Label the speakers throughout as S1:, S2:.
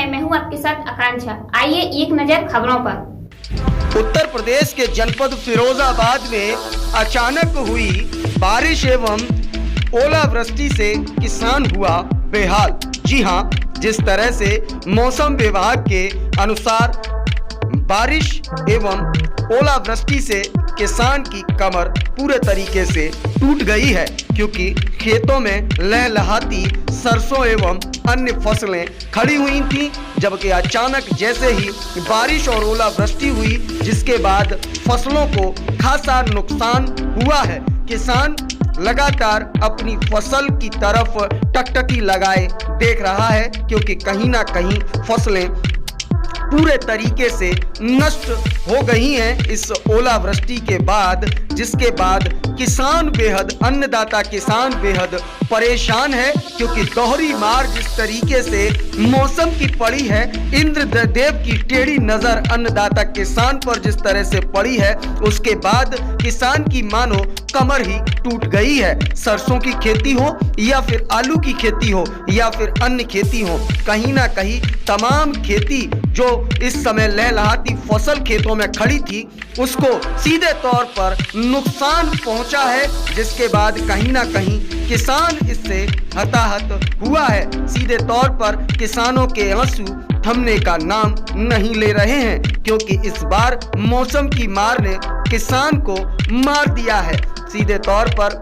S1: है, मैं हूँ आपके साथ आकांक्षा। आइए एक नजर खबरों पर।
S2: उत्तर प्रदेश के जनपद फिरोजाबाद में अचानक हुई बारिश एवं ओलावृष्टि से किसान हुआ बेहाल। जी हां, जिस तरह से मौसम विभाग के अनुसार बारिश एवं ओलावृष्टि से किसान की कमर पूरे तरीके से टूट गई है, क्योंकि खेतों में लहलहाती सरसों एवं अन्य फसलें खड़ी हुई थीं, जबकि अचानक जैसे ही बारिश और ओलावृष्टि हुई, जिसके बाद फसलों को खासा नुकसान हुआ है। किसान लगातार अपनी फसल की तरफ टकटकी लगाए देख रहा है, क्योंकि कहीं ना कहीं फसलें पूरे तरीके से नष्ट हो गई हैं इस ओलावृष्टि के बाद, जिसके बाद किसान बेहद, अन्नदाता किसान बेहद परेशान है, क्योंकि दोहरी मार जिस तरीके से मौसम की पड़ी है, इंद्रदेव की टेढ़ी नजर अन्नदाता किसान पर जिस तरह से पड़ी है, उसके बाद किसान की मानो कमर ही टूट गई है। सरसों की खेती हो या फिर आलू की खेती हो या फिर अन्य खेती हो, कहीं ना कहीं तमाम खेती जो इस समय लहलहाती फसल खेतों में खड़ी थी, उसको सीधे तौर पर नुकसान पहुंचा है, जिसके बाद कहीं ना कहीं किसान इससे हताहत हुआ है। सीधे तौर पर किसानों के आंसू थमने का नाम नहीं ले रहे हैं, क्योंकि इस बार मौसम की मार ने किसान को मार दिया है। सीधे तौर पर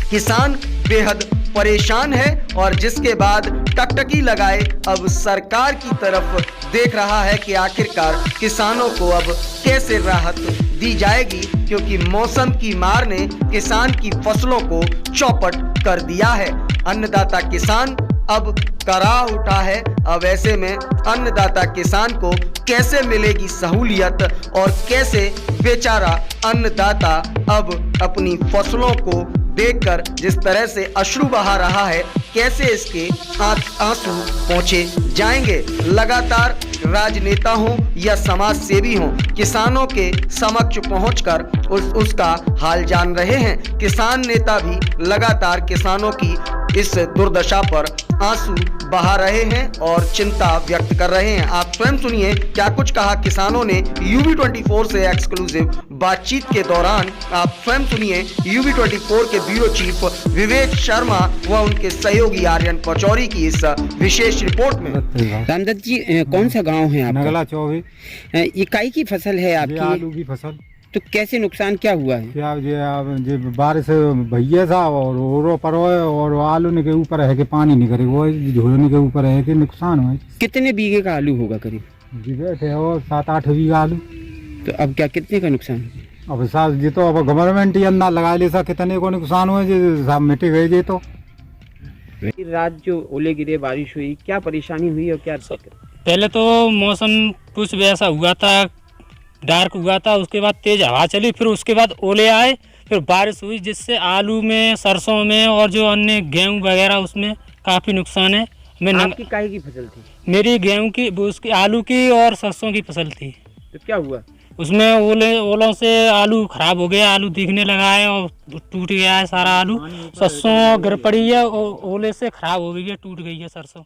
S2: किसान बेहद परेशान है और जिसके बाद टकटकी लगाए अब सरकार की तरफ देख रहा है कि आखिरकार किसानों को अब कैसे राहत दी जाएगी, क्योंकि मौसम की मार ने किसान की फसलों को चौपट कर दिया है। अन्नदाता किसान अब कराह उठा है। अब ऐसे में अन्नदाता किसान को कैसे मिलेगी सहूलियत और कैसे बेचारा अन्नदाता अब अपनी फसलों को देखकर जिस तरह से अश्रु बहा रहा है, कैसे इसके आंसू पहुंचे जाएंगे। लगातार राजनेता हों या समाज सेवी हों, किसानों के समक्ष पहुंचकर उसका हाल जान रहे हैं। किसान नेता भी लगातार किसानों की इस दुर्दशा पर आंसू बहा रहे हैं और चिंता व्यक्त कर रहे हैं। आप स्वयं सुनिए क्या कुछ कहा किसानों ने UB24 से एक्सक्लूसिव बातचीत के दौरान। आप स्वयं सुनिए UB24 के ब्यूरो चीफ विवेक शर्मा व उनके सहयोगी आर्यन पचौरी की इस विशेष रिपोर्ट में।
S3: रामदत्त जी, कौन सा गांव है आपका?
S4: नगला 24।
S3: इकाई की फसल है आपकी?
S4: आलू की फसल।
S3: तो कैसे नुकसान क्या हुआ है?
S4: क्या ये बारिश भैया था और ओरो पर और आलू के ऊपर है कि पानी नहीं करे, वो झोलने के ऊपर है कि नुकसान हुआ।
S3: कितने बीघे का आलू होगा करीब?
S4: बीघे थे और 7-8 बीघा आलू।
S3: तो अब क्या कितने का नुकसान?
S4: अब साथ जी तो अब गवर्नमेंट ही अंदाज लगा ले सा कितने को नुकसान हुए जी, सब मिट गए जी। तो
S3: रात जो ओले गिरे, बारिश हुई, क्या परेशानी हुई और क्या?
S5: पहले तो मौसम कुछ वैसा हुआ था, डार्क हुआ था, उसके बाद तेज हवा चली, फिर उसके बाद ओले आए, फिर बारिश हुई, जिससे आलू में, सरसों में और जो अन्य गेहूं वगैरह उसमें काफ़ी नुकसान है।
S3: आपकी काहे की फसल थी?
S5: मेरी गेहूं की, उसकी आलू की और सरसों की फसल थी।
S3: तो क्या हुआ
S5: उसमें? ओलों से आलू खराब हो गया, आलू दिखने लगा है और टूट गया है सारा आलू। सरसों गिर पड़ी है और ओले से खराब हो गई है, टूट गई है सरसों।